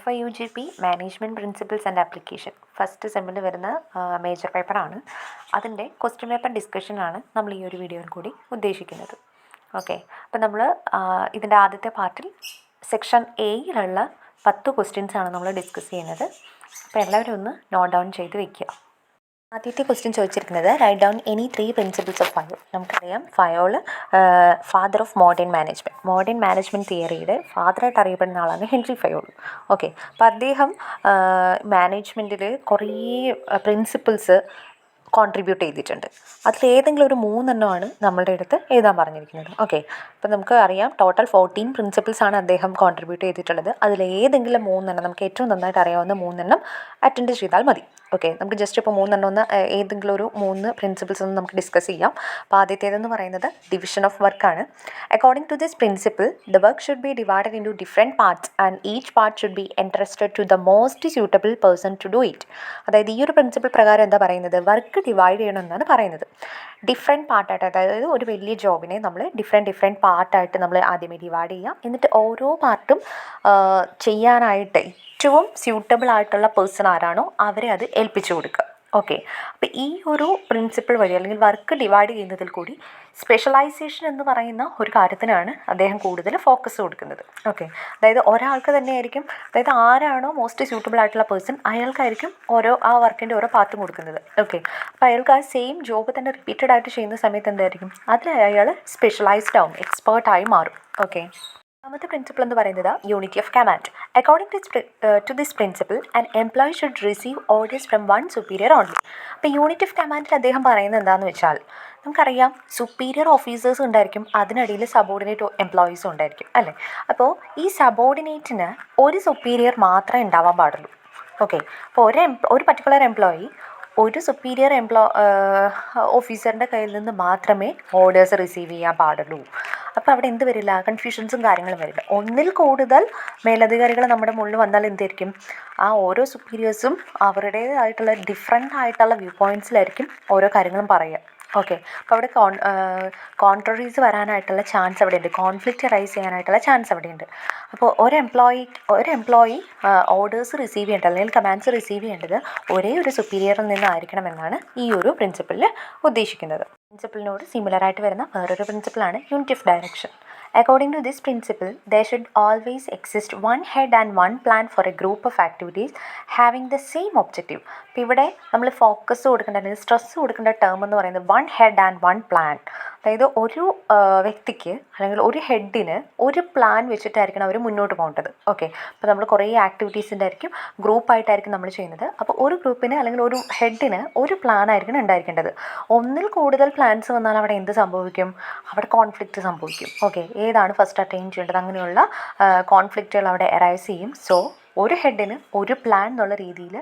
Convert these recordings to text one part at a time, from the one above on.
FIUGP management principles and application first സെമ്മിൽ വരുന്ന major പേപ്പറാണ്. അതിൻ്റെ ക്വസ്റ്റ്യൻ പേപ്പർ ഡിസ്കഷനാണ് നമ്മൾ ഈ ഒരു വീഡിയോയിൽ കൂടി ഉദ്ദേശിക്കുന്നത്. ഓക്കെ, അപ്പോൾ നമ്മൾ ഇതിൻ്റെ ആദ്യത്തെ പാർട്ടിൽ സെക്ഷൻ എയിലുള്ള 10 ക്വസ്റ്റ്യൻസാണ് നമ്മൾ ഡിസ്കസ് ചെയ്യുന്നത്. അപ്പോൾ എല്ലാവരും ഒന്ന് നോട്ട് ഡൗൺ ചെയ്ത് വയ്ക്കുക. ആദ്യത്തെ ക്വസ്റ്റ്യൻ ചോദിച്ചിരിക്കുന്നത് write down any 3 principles of Fayol. നമുക്കറിയാം Fayol father of modern management തിയറിയുടെ ഫാദറായിട്ട് അറിയപ്പെടുന്ന ആളാണ് ഹെൻറി ഫയോൾ. ഓക്കെ, അപ്പോൾ അദ്ദേഹം മാനേജ്മെൻറ്റിൽ കുറേ പ്രിൻസിപ്പിൾസ് കോൺട്രിബ്യൂട്ട് ചെയ്തിട്ടുണ്ട്. അതിലേതെങ്കിലും ഒരു 3 നമ്മളുടെ അടുത്ത് എഴുതാൻ പറഞ്ഞിരിക്കുന്നത്. ഓക്കെ, അപ്പോൾ നമുക്ക് അറിയാം ടോട്ടൽ 14 പ്രിൻസിപ്പിൾസാണ് അദ്ദേഹം കോൺട്രിബ്യൂട്ട് ചെയ്തിട്ടുള്ളത്. അതിലേതെങ്കിലും 3 നമുക്ക് ഏറ്റവും നന്നായിട്ട് അറിയാവുന്ന 3 അറ്റൻഡ് ചെയ്താൽ മതി. ഓക്കെ, നമുക്ക് ജസ്റ്റ് ഇപ്പോൾ 3 ഏതെങ്കിലും ഒരു 3 പ്രിൻസിപ്പിൾസ് ഒന്ന് നമുക്ക് ഡിസ്കസ് ചെയ്യാം. അപ്പോൾ ആദ്യത്തേതെന്ന് പറയുന്നത് ഡിവിഷൻ ഓഫ് വർക്കാണ്. According to this principle the work should be divided into different parts and each part should be entrusted to the most suitable person to do it. അതായത് ഈ ഒരു പ്രിൻസിപ്പിൾ പ്രകാരം എന്താ പറയുന്നത്, വർക്ക് ഡിവൈഡ് ചെയ്യണമെന്നാണ് പറയുന്നത്. Different പാർട്ടായിട്ട്, അതായത് ഒരു വലിയ ജോബിനെ നമ്മൾ ഡിഫറെൻറ്റ് പാർട്ടായിട്ട് നമ്മൾ ആദ്യമേ ഡിവൈഡ് ചെയ്യാം. എന്നിട്ട് ഓരോ പാർട്ടും ചെയ്യാനായിട്ട് ഏറ്റവും സ്യൂട്ടബിൾ ആയിട്ടുള്ള പേഴ്സൺ ആരാണോ അവരെ അത് ഏൽപ്പിച്ചു കൊടുക്കുക. ഓക്കെ, അപ്പോൾ ഈ ഒരു പ്രിൻസിപ്പിൾ വഴി അല്ലെങ്കിൽ വർക്ക് ഡിവൈഡ് ചെയ്യുന്നതിൽ കൂടി സ്പെഷ്യലൈസേഷൻ എന്ന് പറയുന്ന ഒരു കാര്യത്തിനാണ് അദ്ദേഹം കൂടുതൽ ഫോക്കസ് കൊടുക്കുന്നത്. ഓക്കെ, അതായത് ഒരാൾക്ക് തന്നെയായിരിക്കും, അതായത് ആരാണോ മോസ്റ്റ് സ്യൂട്ടബിൾ ആയിട്ടുള്ള പേഴ്സൺ അയാൾക്കായിരിക്കും ആ വർക്കിൻ്റെ ഓരോ പാർട്ടും കൊടുക്കുന്നത്. ഓക്കെ, അപ്പോൾ അയാൾക്ക് ആ സെയിം ജോബ് തന്നെ റിപ്പീറ്റഡ് ആയിട്ട് ചെയ്യുന്ന സമയത്ത് എന്തായിരിക്കും, അതിൽ അയാൾ സ്പെഷ്യലൈസ്ഡ് ആവും, എക്സ്പേർട്ടായി മാറും. ഓക്കെ, രണ്ടാമത്തെ പ്രിൻസിപ്പിൾ എന്ന് പറയുന്നത് unity of command. According to this principle an employee should receive orders from one superior only. അപ്പോൾ യൂണിറ്റി ഓഫ് കമാൻഡിൽ അദ്ദേഹം പറയുന്നത് എന്താണെന്ന് വെച്ചാൽ, നമുക്കറിയാം സുപ്പീരിയർ ഓഫീസേഴ്സ് ഉണ്ടായിരിക്കും, അതിനിടയിൽ സബോർഡിനേറ്റ് എംപ്ലോയീസും ഉണ്ടായിരിക്കും അല്ലേ. അപ്പോൾ ഈ സബോർഡിനേറ്റിന് ഒരു സുപ്പീരിയർ മാത്രമേ ഉണ്ടാവാൻ പാടുള്ളൂ. ഓക്കെ, അപ്പോൾ ഒരു പർട്ടിക്കുലർ എംപ്ലോയി ഒരു സുപ്പീരിയർ ഓഫീസറിൻ്റെ കയ്യിൽ നിന്ന് മാത്രമേ ഓർഡേഴ്സ് റിസീവ് ചെയ്യാൻ പാടുള്ളൂ. അപ്പോൾ അവിടെ എന്ത് വരില്ല, കൺഫ്യൂഷൻസും കാര്യങ്ങളും വരില്ല. ഒന്നിൽ കൂടുതൽ മേലധികാരികൾ നമ്മുടെ മുകളിൽ വന്നാൽ എന്തായിരിക്കും, ആ ഓരോ സുപ്പീരിയേഴ്സും അവരുടേതായിട്ടുള്ള ഡിഫറെൻ്റ് ആയിട്ടുള്ള വ്യൂ പോയിൻറ്റ്സിലായിരിക്കും ഓരോ കാര്യങ്ങളും പറയുക. ഓക്കെ, അപ്പോൾ അവിടെ കോൺട്രറീസ് വരാനായിട്ടുള്ള ചാൻസ് അവിടെയുണ്ട്, കോൺഫ്ലിക്റ്റ് റൈസ് ചെയ്യാനായിട്ടുള്ള ചാൻസ് അവിടെയുണ്ട്. അപ്പോൾ ഒരു എംപ്ലോയി ഓർഡേഴ്സ് റിസീവ് ചെയ്യേണ്ടത് അല്ലെങ്കിൽ കമാൻഡ്സ് റിസീവ് ചെയ്യേണ്ടത് ഒരേ ഒരു സുപ്പീരിയറിൽ നിന്നായിരിക്കണമെന്നാണ് ഈ ഒരു പ്രിൻസിപ്പിളിൽ ഉദ്ദേശിക്കുന്നത്. പ്രിൻസിപ്പിളിനോട് സിമിലറായിട്ട് വരുന്ന വേറൊരു പ്രിൻസിപ്പിളാണ് unity of direction. According to this principle, there should always exist one head and one plan for a group of activities having the same objective. അപ്പോൾ ഇവിടെ നമ്മൾ ഫോക്കസ് കൊടുക്കേണ്ട അല്ലെങ്കിൽ സ്ട്രെസ് കൊടുക്കേണ്ട ടേം എന്ന് പറയുന്നത് one head and one plan. അതായത് ഒരു വ്യക്തിക്ക് അല്ലെങ്കിൽ ഒരു ഹെഡിന് ഒരു പ്ലാൻ വെച്ചിട്ടായിരിക്കണം അവർ മുന്നോട്ട് പോകേണ്ടത്. ഓക്കെ, അപ്പോൾ നമ്മൾ കുറേ ആക്ടിവിറ്റീസിൻ്റെ ആയിരിക്കും ഗ്രൂപ്പായിട്ടായിരിക്കും നമ്മൾ ചെയ്യുന്നത്. അപ്പോൾ ഒരു ഗ്രൂപ്പിന് അല്ലെങ്കിൽ ഒരു ഹെഡിന് ഒരു പ്ലാൻ ആയിരിക്കണം ഉണ്ടായിരിക്കേണ്ടത്. ഒന്നിൽ കൂടുതൽ പ്ലാൻസ് വന്നാൽ അവിടെ എന്ത് സംഭവിക്കും, അവിടെ കോൺഫ്ലിക്റ്റ് സംഭവിക്കും. ഓക്കെ, ഏതാണ് ഫസ്റ്റ് അറ്റൈൻ ചെയ്യേണ്ടത്, അങ്ങനെയുള്ള കോൺഫ്ലിക്റ്റുകൾ അവിടെ അറൈസ് ചെയ്യും. സോ ഒരു ഹെഡിന് ഒരു പ്ലാൻ എന്നുള്ള രീതിയിൽ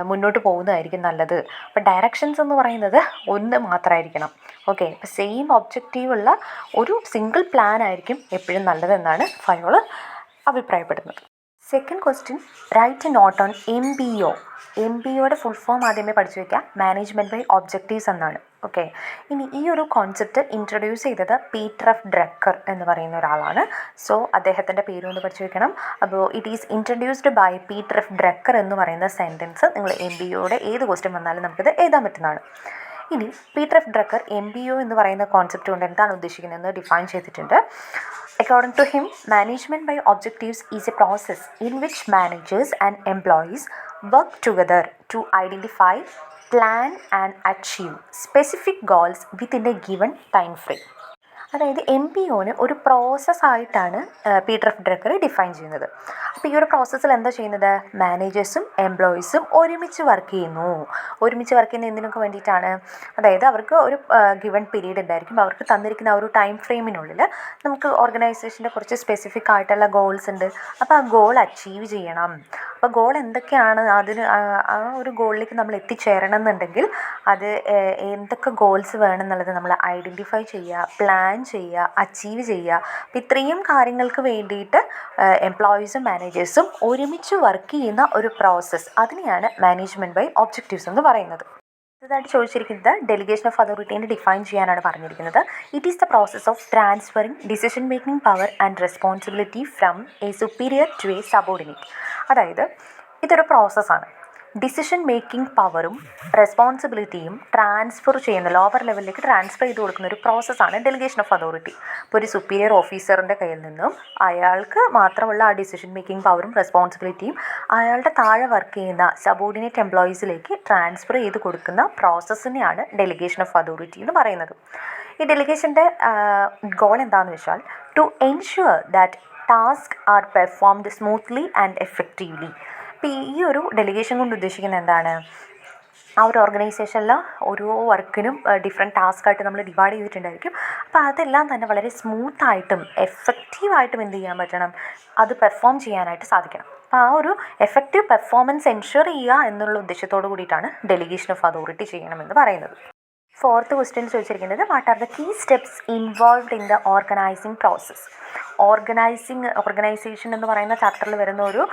മുന്നോട്ട് പോകുന്നതായിരിക്കും നല്ലത്. അപ്പോൾ ഡയറക്ഷൻസ് എന്ന് പറയുന്നത് ഒന്ന് മാത്രമായിരിക്കണം. ഓക്കെ, ഇപ്പോൾ സെയിം ഒബ്ജക്റ്റീവുള്ള ഒരു സിംഗിൾ പ്ലാൻ ആയിരിക്കും എപ്പോഴും നല്ലതെന്നാണ് ഫയോൾ അഭിപ്രായപ്പെടുന്നത്. Second question, write a note on MBO. MBOയുടെ ഫുൾ ഫോം ആദ്യമേ പഠിച്ചു വയ്ക്കുക, മാനേജ്മെൻറ്റ് ബൈ ഒബ്ജക്റ്റീവ്സ് എന്നാണ്. ഓക്കെ, ഇനി ഈ ഒരു കോൺസെപ്റ്റ് ഇൻട്രൊഡ്യൂസ് ചെയ്തത് പീറ്റർ എഫ് ഡ്രക്കർ എന്ന് പറയുന്ന ഒരാളാണ്. സോ അദ്ദേഹത്തിൻ്റെ പേരും ഒന്ന് പഠിച്ചു വയ്ക്കണം. അപ്പോൾ it is introduced by Peter F Drucker എന്ന് പറയുന്ന സെൻറ്റൻസ് നിങ്ങൾ MBOയുടെ ഏത് ക്വസ്റ്റ്യൻ വന്നാലും നമുക്കിത് എഴുതാൻ പറ്റുന്നതാണ്. ഇനി പീറ്റർ എഫ് ഡ്രക്കർ MBO എന്ന് പറയുന്ന കോൺസെപ്റ്റ് കൊണ്ട് എന്താണ് ഉദ്ദേശിക്കുന്നതെന്ന് ഡിഫൈൻ ചെയ്തിട്ടുണ്ട്. According to him, management by objectives is a process in which managers and employees work together to identify, plan and achieve specific goals within a given time frame. അതായത് MBOന് ഒരു പ്രോസസ്സായിട്ടാണ് Peter F Drucker define ചെയ്യുന്നത്. അപ്പോൾ ഈ ഒരു പ്രോസസ്സിൽ എന്താ ചെയ്യുന്നത്, മാനേജേഴ്സും എംപ്ലോയീസും ഒരുമിച്ച് വർക്ക് ചെയ്യുന്നു. ഒരുമിച്ച് വർക്ക് ചെയ്യുന്ന എന്തിനൊക്കെ വേണ്ടിയിട്ടാണ്, അതായത് അവർക്ക് ഒരു ഗിവൺ പീരീഡ് ഉണ്ടായിരിക്കും, അവർക്ക് തന്നിരിക്കുന്ന ആ ഒരു ടൈം ഫ്രെയിമിനുള്ളിൽ നമുക്ക് ഓർഗനൈസേഷൻ്റെ കുറച്ച് സ്പെസിഫിക് ആയിട്ടുള്ള ഗോൾസ് ഉണ്ട്. അപ്പോൾ ആ ഗോൾ അച്ചീവ് ചെയ്യണം. അപ്പോൾ ഗോൾ എന്തൊക്കെയാണ്, അതിന് ആ ഒരു ഗോളിലേക്ക് നമ്മൾ എത്തിച്ചേരണം എന്നുണ്ടെങ്കിൽ അത് എന്തൊക്കെ ഗോൾസ് വേണം എന്നുള്ളത് നമ്മൾ ഐഡൻറ്റിഫൈ ചെയ്യുക, പ്ലാൻ ചെയ്യുക, അച്ചീവ് ചെയ്യുക. അപ്പോൾ ഇത്രയും കാര്യങ്ങൾക്ക് വേണ്ടിയിട്ട് എംപ്ലോയീസും മാനേജേഴ്സും ഒരുമിച്ച് വർക്ക് ചെയ്യുന്ന ഒരു പ്രോസസ്സ്, അതിനെയാണ് മാനേജ്മെൻറ്റ് ബൈ ഒബ്ജക്റ്റീവ്സ് എന്ന് പറയുന്നത്. ഇതായിട്ട് ചോദിച്ചിരിക്കുന്നത് ഡെലിഗേഷൻ ഓഫ് അതോറിറ്റീനെ ഡിഫൈൻ ചെയ്യാനാണ് പറഞ്ഞിരിക്കുന്നത്. It is the process of transferring decision making power and responsibility from a superior to a subordinate. അതായത് ഇതൊരു പ്രോസസ്സാണ്. ഡിസിഷൻ മേക്കിംഗ് പവറും റെസ്പോൺസിബിലിറ്റിയും ട്രാൻസ്ഫർ ചെയ്യുന്ന ലോവർ ലെവലിലേക്ക് ട്രാൻസ്ഫർ ചെയ്ത് കൊടുക്കുന്ന ഒരു പ്രോസസ്സാണ് ഡെലിഗേഷൻ ഓഫ് അതോറിറ്റി. ഇപ്പോൾ ഒരു സുപ്പീരിയർ ഓഫീസറിൻ്റെ കയ്യിൽ നിന്നും അയാൾക്ക് മാത്രമുള്ള ആ ഡിസിഷൻ മേക്കിംഗ് പവറും റെസ്പോൺസിബിലിറ്റിയും അയാളുടെ താഴെ വർക്ക് ചെയ്യുന്ന സബോർഡിനേറ്റ് എംപ്ലോയീസിലേക്ക് ട്രാൻസ്ഫർ ചെയ്ത് കൊടുക്കുന്ന പ്രോസസ്സിനെയാണ് ഡെലിഗേഷൻ ഓഫ് അതോറിറ്റി എന്ന് പറയുന്നത്. ഈ ഡെലിഗേഷൻ്റെ ഗോൾ എന്താണെന്ന് വെച്ചാൽ to ensure that task are performed smoothly and effectively. അപ്പോൾ ഈ ഒരു ഡെലിഗേഷൻ കൊണ്ട് ഉദ്ദേശിക്കുന്നത് എന്താണ്? ആ ഒരു ഓർഗനൈസേഷനിൽ ഓരോ വർക്കിനും ഡിഫറെൻറ്റ് ടാസ്ക്കായിട്ട് നമ്മൾ ഡിവൈഡ് ചെയ്തിട്ടുണ്ടായിരിക്കും. അപ്പോൾ അതെല്ലാം തന്നെ വളരെ സ്മൂത്തായിട്ടും എഫക്റ്റീവായിട്ടും എന്ത് ചെയ്യാൻ പറ്റണം? അത് പെർഫോം ചെയ്യാനായിട്ട് സാധിക്കണം. അപ്പോൾ ആ ഒരു എഫക്റ്റീവ് പെർഫോമൻസ് എൻഷുർ ചെയ്യുക എന്നുള്ള ഉദ്ദേശത്തോടു കൂടിയിട്ടാണ് ഡെലിഗേഷൻ ഓഫ് അതോറിറ്റി ചെയ്യണമെന്ന് പറയുന്നത്. ഫോർത്ത് ക്വസ്റ്റ്യൻ ചോദിച്ചിരിക്കുന്നത് what are the key steps involved in the organizing process. Organization എന്ന് പറയുന്ന ചാപ്റ്ററിൽ വരുന്ന ഒരു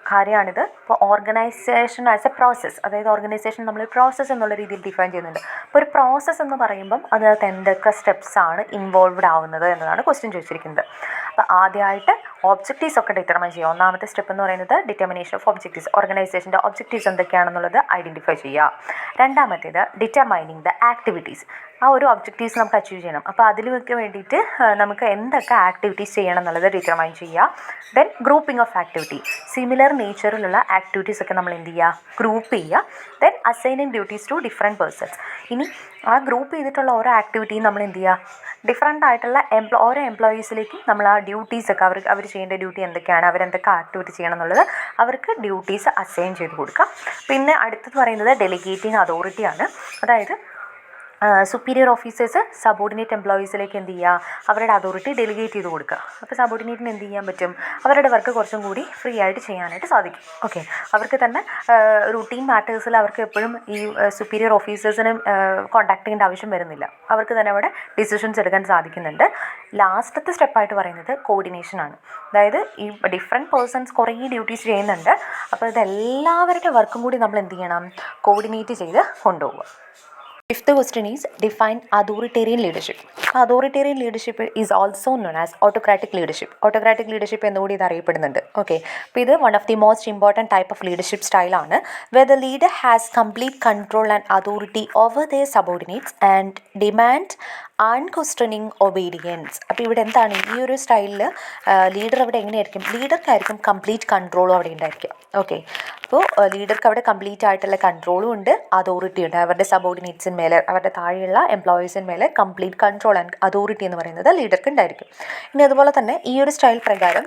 കാര്യമാണിത്. ഇപ്പോൾ ഓർഗനൈസേഷൻ ആസ് എ പ്രോസസ്സ്, അതായത് ഓർഗനൈസേഷൻ നമ്മൾ പ്രോസസ്സ് എന്നുള്ള രീതിയിൽ ഡിഫൈൻ ചെയ്യുന്നുണ്ട്. അപ്പോൾ ഒരു പ്രോസസ്സ് എന്ന് പറയുമ്പം അതിനകത്ത് എന്തൊക്കെ സ്റ്റെപ്സാണ് ഇൻവോൾവ്ഡ് ആവുന്നത് എന്നതാണ് ക്വസ്റ്റ്യൻ ചോദിച്ചിരിക്കുന്നത്. അപ്പോൾ ആദ്യമായിട്ട് ഒബ്ജക്റ്റീവ്സ് ഒക്കെ ഡിറ്റർമൈൻ ചെയ്യുക. ഒന്നാമത്തെ സ്റ്റെപ്പ് എന്ന് പറയുന്നത് ഡിറ്റർമിനേഷൻ ഓഫ് ഒബ്ജക്റ്റീവ്സ്, ഓർഗനൈസേഷൻ്റെ ഒബ്ജക്റ്റീവ്സ് എന്തൊക്കെയാണെന്നുള്ളത് ഐഡൻറ്റിഫൈ ചെയ്യുക. രണ്ടാമത്തേത് ഡിറ്റർമൈനിങ് ദ ആക്ടിവിറ്റീസ്, ആ ഒരു ഒബ്ജക്റ്റീവ്സ് നമുക്ക് അച്ചീവ് ചെയ്യണം. അപ്പോൾ അതിലേക്ക് വേണ്ടിയിട്ട് നമുക്ക് എന്തൊക്കെ ആക്ടിവിറ്റീസ് ചെയ്യണം എന്നുള്ളത് ഡിറ്റർമൈൻ ചെയ്യുക. Then grouping of activity, similar നേച്ചറിലുള്ള ആക്ടിവിറ്റീസ് ഒക്കെ നമ്മൾ എന്ത് ചെയ്യുക? ഗ്രൂപ്പ് ചെയ്യുക. Then assigning duties to different persons. ഇനി ആ ഗ്രൂപ്പ് ചെയ്തിട്ടുള്ള ഓരോ ആക്ടിവിറ്റിയും നമ്മൾ എന്ത് ചെയ്യുക? ഡിഫറെൻ്റ് ആയിട്ടുള്ള ഓരോ എംപ്ലോയീസിലേക്ക് നമ്മൾ ആ ഡ്യൂട്ടീസൊക്കെ അവർ ചെയ്യേണ്ട ഡ്യൂട്ടി എന്തൊക്കെയാണ്, അവരെന്തൊക്കെ ആക്ടിവിറ്റി ചെയ്യണം എന്നുള്ളത് അവർക്ക് ഡ്യൂട്ടീസ് അസൈൻ ചെയ്ത് കൊടുക്കുക. പിന്നെ അടുത്തത് പറയുന്നത് ഡെലിഗേറ്റിംഗ് അതോറിറ്റിയാണ്. അതായത് സുപ്പീരിയർ ഓഫീസേഴ്സ് സബോർഡിനേറ്റ് എംപ്ലോയീസിലേക്ക് എന്ത് ചെയ്യുക? അവരുടെ അതോറിറ്റി ഡെലിഗേറ്റ് ചെയ്ത് കൊടുക്കുക. അപ്പോൾ സബോർഡിനേറ്റിന് എന്ത് ചെയ്യാൻ പറ്റും? അവരുടെ വർക്ക് കുറച്ചും കൂടി ഫ്രീ ആയിട്ട് ചെയ്യാനായിട്ട് സാധിക്കും. ഓക്കെ, അവർക്ക് തന്നെ റൂട്ടീൻ മാറ്റേഴ്സിൽ അവർക്ക് എപ്പോഴും ഈ സുപ്പീരിയർ ഓഫീസേഴ്സിനും കോൺടാക്ട് ചെയ്യേണ്ട ആവശ്യം വരുന്നില്ല. അവർക്ക് തന്നെ അവിടെ ഡിസിഷൻസ് എടുക്കാൻ സാധിക്കുന്നുണ്ട്. ലാസ്റ്റത്തെ സ്റ്റെപ്പായിട്ട് പറയുന്നത് കോർഡിനേഷനാണ്. അതായത് ഈ ഡിഫറെൻറ്റ് പേഴ്സൺസ് കുറേ ഡ്യൂട്ടീസ് ചെയ്യുന്നുണ്ട്. അപ്പോൾ ഇതെല്ലാവരുടെ വർക്കും കൂടി നമ്മൾ എന്ത് ചെയ്യണം? കോർഡിനേറ്റ് ചെയ്ത് കൊണ്ടുപോവുക. Fifth question is define authoritarian leadership. Authoritarian leadership is also known as autocratic leadership. Autocratic leadership എന്നുകൂടി ഇത് അറിയപ്പെടുന്നുണ്ട്. ഓക്കെ, അപ്പോൾ ഇത് one of the most important type of leadership സ്റ്റൈലാണ്. Where the leader has complete control and authority over their subordinates and demand unquestioning obedience. അപ്പോൾ ഇവിടെ എന്താണ് ഈ ഒരു സ്റ്റൈലിൽ ലീഡർ അവിടെ എങ്ങനെയായിരിക്കും? ലീഡർക്കായിരിക്കും കംപ്ലീറ്റ് കൺട്രോളും അവിടെ ഉണ്ടായിരിക്കും. ഓക്കെ, അപ്പോൾ ലീഡർക്ക് അവിടെ കംപ്ലീറ്റ് ആയിട്ടുള്ള കൺട്രോളും ഉണ്ട്, അതോറിറ്റി ഉണ്ട്. അവരുടെ സബോർഡിനേറ്റ്സിന് മേലെ, അവരുടെ താഴെയുള്ള എംപ്ലോയീസിന് മേലെ കംപ്ലീറ്റ് കൺട്രോൾ ആൻഡ് അതോറിറ്റി എന്ന് പറയുന്നത് ലീഡർക്ക് ഉണ്ടായിരിക്കും. ഇനി അതുപോലെ തന്നെ ഈ ഒരു സ്റ്റൈൽ പ്രകാരം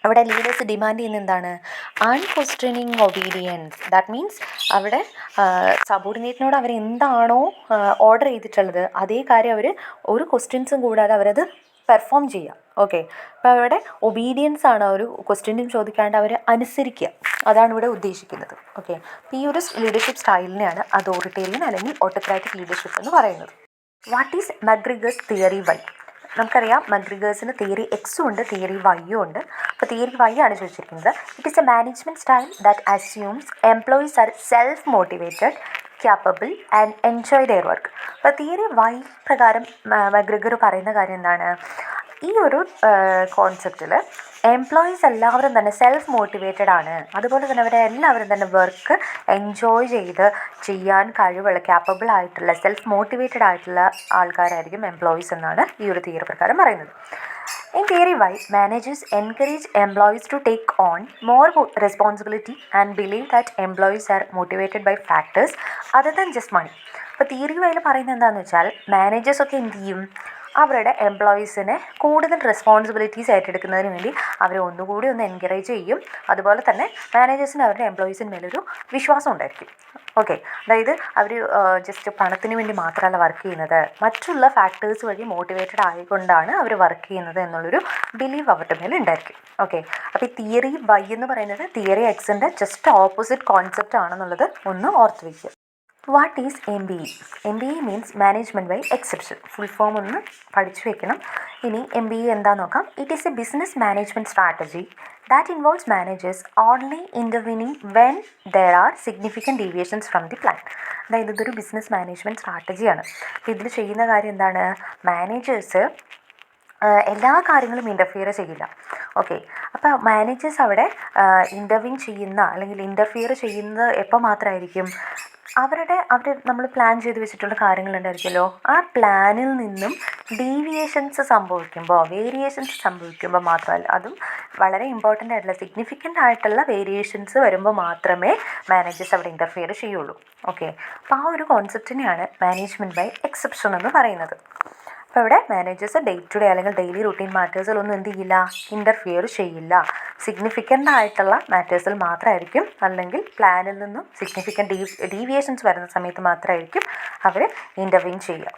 അവിടെ ലീഡേഴ്സ് ഡിമാൻഡ് ചെയ്യുന്ന എന്താണ്? അൺക്വസ്റ്റനിങ് ഒബീഡിയൻസ്. ദാറ്റ് മീൻസ് അവിടെ സബോർഡിനേറ്റിനോട് അവർ എന്താണോ ഓർഡർ ചെയ്തിട്ടുള്ളത് അതേ കാര്യം അവർ ഒരു ക്വസ്റ്റ്യൻസും കൂടാതെ അവരത് പെർഫോം ചെയ്യുക. ഓക്കെ, അപ്പോൾ അവിടെ ഒബീഡിയൻസ് ആണ്, ഒരു ക്വസ്റ്റ്യനും ചോദിക്കാണ്ട് അവർ അനുസരിക്കുക. അതാണ് ഇവിടെ ഉദ്ദേശിക്കുന്നത്. ഓക്കെ, അപ്പോൾ ഈ ഒരു ലീഡർഷിപ്പ് സ്റ്റൈലിനെയാണ് അതോറിറ്റേറിയൻ അല്ലെങ്കിൽ ഓട്ടോക്രാറ്റിക് ലീഡർഷിപ്പ് എന്ന് പറയുന്നത്. What is McGregor's theory Y? നമുക്കറിയാം മക്ഗ്രിഗേഴ്സിന് തിയറി എക്സും ഉണ്ട്, തിയറി വൈയും ഉണ്ട്. അപ്പോൾ തിയറി വൈ ആണ് ചോദിച്ചിരിക്കുന്നത്. It is A management style that assumes employees R self motivated, capable and enjoy there work. അപ്പോൾ തിയറി വൈ പ്രകാരം മക്ഗ്രിഗർ പറയുന്ന കാര്യം എന്താണ്? ഈ ഒരു കോൺസെപ്റ്റിൽ എംപ്ലോയീസ് എല്ലാവരും തന്നെ സെൽഫ് മോട്ടിവേറ്റഡ് ആണ്. അതുപോലെ തന്നെ അവരെല്ലാവരും തന്നെ വർക്ക് എൻജോയ് ചെയ്ത് ചെയ്യാൻ കഴിവുള്ള, ക്യാപ്പബിൾ ആയിട്ടുള്ള, സെൽഫ് മോട്ടിവേറ്റഡ് ആയിട്ടുള്ള ആൾക്കാരായിരിക്കും എംപ്ലോയീസ് എന്നാണ് ഈ ഒരു തിയറി പ്രകാരം പറയുന്നത്. In theory why, managers encourage employees to take on more responsibility and believe that employees are motivated by factors other than just money. അപ്പോൾ തിയറി വൈയിൽ പറയുന്നത് എന്താണെന്ന് വെച്ചാൽ മാനേജേഴ്സൊക്കെ എന്ത് ചെയ്യും? അവരുടെ എംപ്ലോയീസിനെ കൂടുതൽ റെസ്പോൺസിബിലിറ്റീസ് ഏറ്റെടുക്കുന്നതിന് വേണ്ടി അവരെ ഒന്നുകൂടി ഒന്ന് എൻകറേജ് ചെയ്യും. അതുപോലെ തന്നെ മാനേജേഴ്സിന് അവരുടെ എംപ്ലോയീസിന് മേലൊരു വിശ്വാസം ഉണ്ടായിരിക്കും. ഓക്കെ, അതായത് അവർ ജസ്റ്റ് പണത്തിന് വേണ്ടി മാത്രമല്ല വർക്ക് ചെയ്യുന്നത്, മറ്റുള്ള ഫാക്ടേഴ്സ് വഴി മോട്ടിവേറ്റഡ് ആയിക്കൊണ്ടാണ് അവർ വർക്ക് ചെയ്യുന്നത് എന്നുള്ളൊരു ബിലീവ് അവരുടെ മേലെ ഉണ്ടായിരിക്കും. ഓക്കെ, അപ്പോൾ ഈ തിയറി വൈ എന്ന് പറയുന്നത് തിയറി എക്സിൻ്റെ ജസ്റ്റ് ഓപ്പോസിറ്റ് കോൺസെപ്റ്റ് ആണെന്നുള്ളത് ഒന്ന് ഓർത്ത് വയ്ക്കുക. What is MBE? MBE means management by exception. Full form ഒന്ന് പഠിച്ചു വെക്കണം. ഇനി MBE എന്താണെന്ന് നോക്കാം. It is a business management strategy that involves managers only intervening when there are significant deviations from the plan. അതായത് ഇതൊരു ബിസിനസ് മാനേജ്മെൻറ്റ് സ്ട്രാറ്റജിയാണ്. അപ്പോൾ ഇതിൽ ചെയ്യുന്ന കാര്യം എന്താണ്? മാനേജേഴ്സ് എല്ലാ കാര്യങ്ങളും ഇൻ്റർഫിയർ ചെയ്യില്ല. ഓക്കെ, അപ്പോൾ മാനേജേഴ്സ് അവിടെ ഇൻ്റർവ്യൂ ചെയ്യുന്ന അല്ലെങ്കിൽ ഇൻ്റർഫിയർ ചെയ്യുന്നത് എപ്പോൾ മാത്രമായിരിക്കും, അവർ നമ്മൾ പ്ലാൻ ചെയ്ത് വെച്ചിട്ടുള്ള കാര്യങ്ങളുണ്ടായിരിക്കുമല്ലോ, ആ പ്ലാനിൽ നിന്നും വേരിയേഷൻസ് സംഭവിക്കുമ്പോൾ മാത്രമല്ല, അതും വളരെ ഇമ്പോർട്ടൻ്റ് ആയിട്ടുള്ള സിഗ്നിഫിക്കൻ്റ് ആയിട്ടുള്ള വേരിയേഷൻസ് വരുമ്പോൾ മാത്രമേ മാനേജേഴ്സ് അവിടെ ഇൻ്റർഫിയർ ചെയ്യുള്ളൂ. ഓക്കെ, അപ്പോൾ ആ ഒരു കോൺസെപ്റ്റിനെയാണ് മാനേജ്മെൻറ്റ് ബൈ എക്സെപ്ഷൻ എന്ന് പറയുന്നത്. അപ്പോൾ ഇവിടെ മാനേജേഴ്സ് ഡേ ടു ഡേ അല്ലെങ്കിൽ ഡെയിലി റുട്ടീൻ മാറ്റേഴ്സിലൊന്നും എന്ത് ചെയ്യില്ല, ഇൻ്റർഫിയർ ചെയ്യില്ല. സിഗ്നിഫിക്കൻ്റ് ആയിട്ടുള്ള മാറ്റേഴ്സിൽ മാത്രമായിരിക്കും, അല്ലെങ്കിൽ പ്ലാനിൽ നിന്നും സിഗ്നിഫിക്കൻ്റ് ഡീവിയേഷൻസ് വരുന്ന സമയത്ത് മാത്രമായിരിക്കും അവർ ഇൻ്റർവ്യൂ ചെയ്യുക.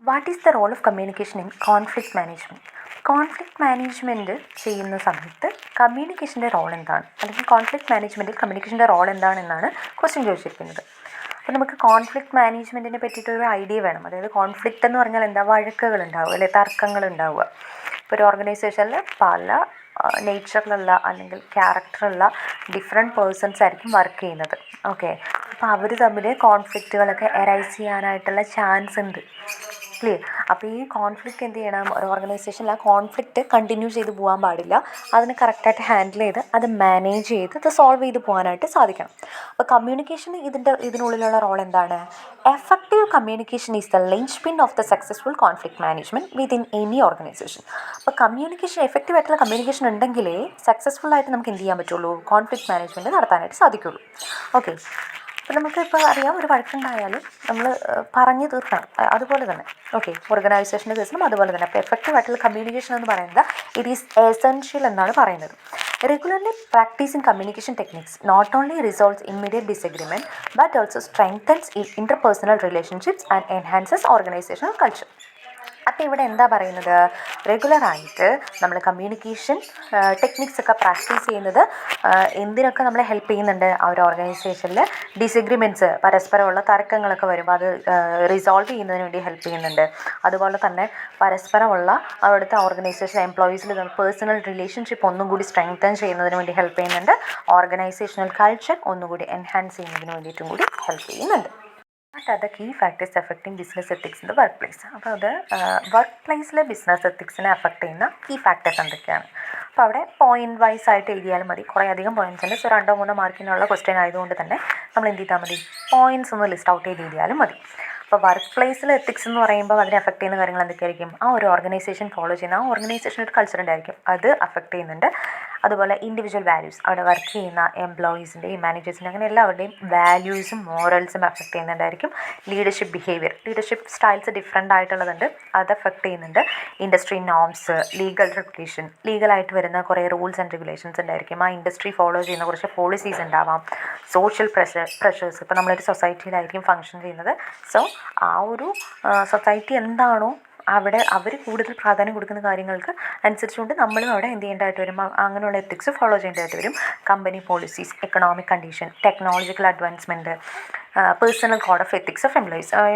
What is the role of communication in conflict management? Conflict management ചെയ്യുന്ന സമയത്ത് കമ്മ്യൂണിക്കേഷൻ്റെ റോൾ എന്താണ്, അല്ലെങ്കിൽ കോൺഫ്ലിക്റ്റ് മാനേജ്മെൻറ്റിൽ കമ്മ്യൂണിക്കേഷൻ്റെ റോൾ എന്താണെന്നാണ് ക്വസ്റ്റ്യൻ ചോദിച്ചിരിക്കുന്നത്. അപ്പോൾ നമുക്ക് കോൺഫ്ലിക്റ്റ് മാനേജ്മെൻറ്റിനെ പറ്റിയിട്ടൊരു ഐഡിയ വേണം. അതായത് കോൺഫ്ലിക്റ്റ് എന്ന് പറഞ്ഞാൽ എന്താ, വഴക്കുകൾ ഉണ്ടാവുക, അല്ലെങ്കിൽ തർക്കങ്ങൾ ഉണ്ടാവുക. ഇപ്പോൾ ഒരു ഓർഗനൈസേഷനിൽ പല നേച്ചറിലുള്ള അല്ലെങ്കിൽ ക്യാരക്ടറുള്ള ഡിഫറെൻറ്റ് പേഴ്സൺസ് ആയിരിക്കും വർക്ക് ചെയ്യുന്നത്. ഓക്കെ, അപ്പോൾ അവർ തമ്മിൽ കോൺഫ്ലിക്റ്റുകളൊക്കെ അറൈസ് ചെയ്യാനായിട്ടുള്ള ചാൻസ് ഉണ്ട്. ക്ലിയർ? അപ്പോൾ ഈ കോൺഫ്ലിക്റ്റ് എന്ത് ചെയ്യണം, ഒരു ഓർഗനൈസേഷനിൽ ആ കോൺഫ്ലിക്റ്റ് കണ്ടിന്യൂ ചെയ്ത് പോകാൻ പാടില്ല. അതിന് കറക്റ്റായിട്ട് ഹാൻഡിൽ ചെയ്ത് അത് മാനേജ് ചെയ്ത് അത് സോൾവ് ചെയ്ത് പോകാനായിട്ട് സാധിക്കണം. അപ്പോൾ കമ്മ്യൂണിക്കേഷൻ ഇതിനുള്ളിലുള്ള റോൾ എന്താണ്? Effective communication is the Lynch pin of the successful conflict management within any organisation. അപ്പോൾ കമ്മ്യൂണിക്കേഷൻ, എഫക്റ്റീവ് ആയിട്ടുള്ള കമ്മ്യൂണിക്കേഷൻ ഉണ്ടെങ്കിലേ സക്സസ്ഫുൾ ആയിട്ട് നമുക്ക് എന്ത് ചെയ്യാൻ പറ്റുള്ളൂ, കോൺഫ്ലിക്റ്റ് മാനേജ്മെൻറ്റ് നടത്താനായിട്ട് സാധിക്കുള്ളൂ. ഓക്കെ, അപ്പോൾ നമുക്കിപ്പോൾ അറിയാം, ഒരു വഴക്കുണ്ടായാലും നമ്മൾ പറഞ്ഞു തീർക്കണം. അതുപോലെ തന്നെ ഓക്കെ, ഓർഗനൈസേഷൻ്റെ കേസിലും അതുപോലെ തന്നെ. അപ്പോൾ എഫക്റ്റീവ് ആയിട്ടുള്ള കമ്മ്യൂണിക്കേഷൻ എന്ന് പറയുന്നത് ഇറ്റ് ഈസ് എസെൻഷ്യൽ എന്നാണ് പറയുന്നത്. Regularly practising communication techniques not only resolves immediate disagreement but also strengthens interpersonal relationships and enhances organisational culture. അപ്പോൾ ഇവിടെ എന്താ പറയുന്നത്, റെഗുലറായിട്ട് നമ്മൾ കമ്മ്യൂണിക്കേഷൻ ടെക്നിക്സ് ഒക്കെ പ്രാക്ടീസ് ചെയ്യുന്നത് എന്തിനൊക്കെ നമ്മളെ ഹെൽപ്പ് ചെയ്യുന്നുണ്ട്, ആ ഒരു ഓർഗനൈസേഷനിൽ ഡിസഗ്രിമെൻറ്റ്സ്, പരസ്പരമുള്ള തർക്കങ്ങളൊക്കെ വരുമ്പോൾ അത് റിസോൾവ് ചെയ്യുന്നതിന് വേണ്ടി ഹെൽപ്പ് ചെയ്യുന്നുണ്ട്. അതുപോലെ തന്നെ പരസ്പരമുള്ള അവിടുത്തെ ഓർഗനൈസേഷൻ എംപ്ലോയീസിൽ പേഴ്സണൽ റിലേഷൻഷിപ്പ് ഒന്നും കൂടി സ്ട്രെങ്തൻ ചെയ്യുന്നതിന് വേണ്ടി ഹെൽപ്പ് ചെയ്യുന്നുണ്ട്. ഓർഗനൈസേഷണൽ കൾച്ചർ ഒന്നുകൂടി എൻഹാൻസ് ചെയ്യുന്നതിന് വേണ്ടിയിട്ടും കൂടി ഹെൽപ്പ് ചെയ്യുന്നുണ്ട്. What are the key factors affecting business ethics in the workplace? അപ്പോൾ അത് വർക്ക് പ്ലേസിലെ ബിസിനസ് എത്തിക്സിനെ എഫക്റ്റ് ചെയ്യുന്ന കീ ഫാക്ടേഴ്സ് എന്തൊക്കെയാണ്? അപ്പോൾ അവിടെ പോയിൻറ്റ് വൈസ് ആയിട്ട് എഴുതിയാലും മതി. കുറേ അധികം പോയിൻറ്റ്സ് ഉണ്ട്. സോ 2-3 മാർക്കിനുള്ള ക്വസ്റ്റ്യൻ ആയതുകൊണ്ട് തന്നെ നമ്മൾ എന്ത് ചെയ്താൽ മതി, പോയിൻറ്റ്സ് ഒന്ന് ലിസ്റ്റ് ഔട്ട് ചെയ്ത് എഴുതിയാലും മതി. അപ്പോൾ വർക്ക് പ്ലേസിൽ എത്തിക്സ് എന്ന് പറയുമ്പോൾ അതിനെ എഫക്റ്റ് ചെയ്യുന്ന കാര്യങ്ങൾ എന്തൊക്കെയായിരിക്കും? ആ ഒരു ഓർഗനൈസേഷൻ ഫോളോ ചെയ്യുന്ന ആ ഓർഗനൈസേഷൻ ഒരു കൾച്ചർ ഉണ്ടായിരിക്കും, അത് അഫക്റ്റ് ചെയ്യുന്നുണ്ട്. അതുപോലെ ഇൻഡിവിജ്വൽ വാല്യൂസ്, അവിടെ വർക്ക് ചെയ്യുന്ന എംപ്ലോയീസിൻ്റെയും മാനേജേഴ്സിൻ്റെ അങ്ങനെ എല്ലാവരുടെയും വാല്യൂസും മോറൽസും അഫക്റ്റ് ചെയ്യുന്നുണ്ടായിരിക്കും. Leadership behaviour, leadership styles different ആയിട്ടുള്ളതുണ്ട്, അത് അഫക്റ്റ് ചെയ്യുന്നുണ്ട്. ഇൻഡസ്ട്രി നോംസ്, ലീഗൽ റെഗുലേഷൻ, ലീഗലായിട്ട് വരുന്ന കുറേ റൂൾസ് ആൻഡ് റെഗുലേഷൻസ് ഉണ്ടായിരിക്കും. ആ ഇൻഡസ്ട്രി ഫോളോ ചെയ്യുന്ന കുറച്ച് പോളിസീസ് ഉണ്ടാവാം. സോഷ്യൽ പ്രഷേഴ്സ്, ഇപ്പോൾ നമ്മളൊരു സൊസൈറ്റിയിലായിരിക്കും ഫങ്ഷൻ ചെയ്യുന്നത്. സോ ആ ഒരു സൊസൈറ്റി എന്താണോ അവിടെ അവർ കൂടുതൽ പ്രാധാന്യം കൊടുക്കുന്ന കാര്യങ്ങൾക്ക് അനുസരിച്ചുകൊണ്ട് നമ്മളും അവിടെ എന്ത് ചെയ്യേണ്ടതായിട്ട് വരും, അങ്ങനെയുള്ള എത്തിക്സ് ഫോളോ ചെയ്യേണ്ടതായിട്ട് വരും. Company policies, economic condition, technological advancement, personal code of ethics of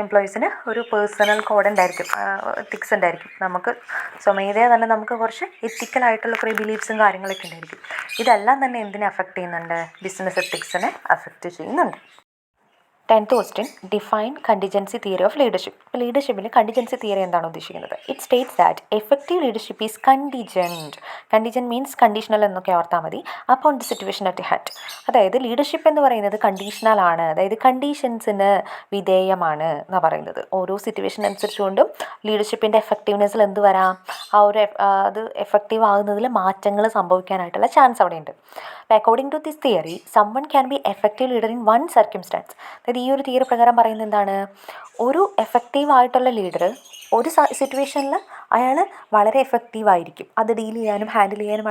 എംപ്ലോയീസിന് ഒരു പേഴ്സണൽ കോഡ് ഉണ്ടായിരിക്കും, എത്തിക്സ് ഉണ്ടായിരിക്കും. നമുക്ക് സ്വമേധയാ തന്നെ നമുക്ക് കുറച്ച് എത്തിക്കലായിട്ടുള്ള കുറേ ബിലീഫ്സും കാര്യങ്ങളൊക്കെ ഉണ്ടായിരിക്കും. ഇതെല്ലാം തന്നെ എന്തിനെ അഫക്റ്റ് ചെയ്യുന്നുണ്ട്, ബിസിനസ് എത്തിക്സിനെ അഫക്റ്റ് ചെയ്യുന്നുണ്ട്. 10th question, define contingency theory of leadership. ഇപ്പോൾ ലീഡർഷിപ്പിൽ കണ്ടിജൻസി തിയറി എന്താണ് ഉദ്ദേശിക്കുന്നത്? It States that effective leadership is contingent. Contingent means conditional എന്നൊക്കെ ഓർത്താൽ മതി. അപ്പോൾ ദി സിറ്റുവേഷൻ അറ്റ് ഹാൻഡ്. അതായത് ലീഡർഷിപ്പ് എന്ന് പറയുന്നത് കണ്ടീഷണൽ ആണ്, അതായത് കണ്ടീഷൻസിന് വിധേയമാണ് എന്നാണ് പറയുന്നത്. ഓരോ സിറ്റുവേഷൻ അനുസരിച്ചുകൊണ്ടും ലീഡർഷിപ്പിൻ്റെ എഫക്റ്റീവ്നെസ്സിൽ എന്ത് വരാം, ആ ഒരു അത് എഫക്റ്റീവ് ആകുന്നതിൽ മാറ്റങ്ങൾ സംഭവിക്കാനായിട്ടുള്ള ചാൻസ് അവിടെയുണ്ട്. അപ്പോൾ according to this theory someone can be effective leader in one circumstance. അതായത് ഈ ഒരു തിയറി പ്രകാരം പറയുന്നത് എന്താണ്, ഒരു എഫക്റ്റീവ് ആയിട്ടുള്ള ലീഡർ ഒരു സിറ്റുവേഷനിൽ അയാൾ വളരെ എഫക്റ്റീവായിരിക്കും, അത് ഡീൽ ചെയ്യാനും ഹാൻഡിൽ ചെയ്യാനും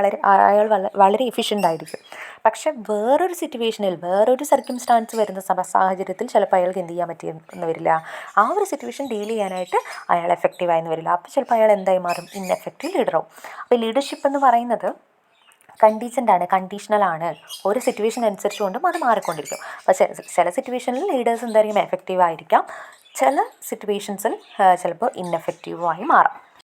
അയാൾ വളരെ എഫിഷ്യൻ്റ് ആയിരിക്കും. പക്ഷെ വേറൊരു സിറ്റുവേഷനിൽ വേറൊരു സർക്കംസ്റ്റാൻസ് വരുന്ന സാഹചര്യത്തിൽ ചിലപ്പോൾ അയാൾക്ക് എന്ത് ചെയ്യാൻ പറ്റിയെന്ന് വരില്ല, ആ ഒരു സിറ്റുവേഷൻ ഡീൽ ചെയ്യാനായിട്ട് അയാൾ എഫക്റ്റീവായെന്ന് വരില്ല. അപ്പോൾ ചിലപ്പോൾ അയാൾ എന്തായി മാറും, ഇൻഎഫക്റ്റീവ് ലീഡറാവും. അപ്പോൾ ലീഡർഷിപ്പ് എന്ന് പറയുന്നത് കണ്ടീജൻ്റ് ആണ്, കണ്ടീഷണലാണ്. ഒരു സിറ്റുവേഷൻ അനുസരിച്ചുകൊണ്ടും അത് മാറിക്കൊണ്ടിരിക്കും. അപ്പോൾ ചില സിറ്റുവേഷനിൽ ലീഡേഴ്സ് എന്തായിരിക്കും, എഫക്റ്റീവ് ആയിരിക്കാം, ചില സിറ്റുവേഷൻസിൽ ചിലപ്പോൾ ഇൻഎഫക്റ്റീവായി മാറാം.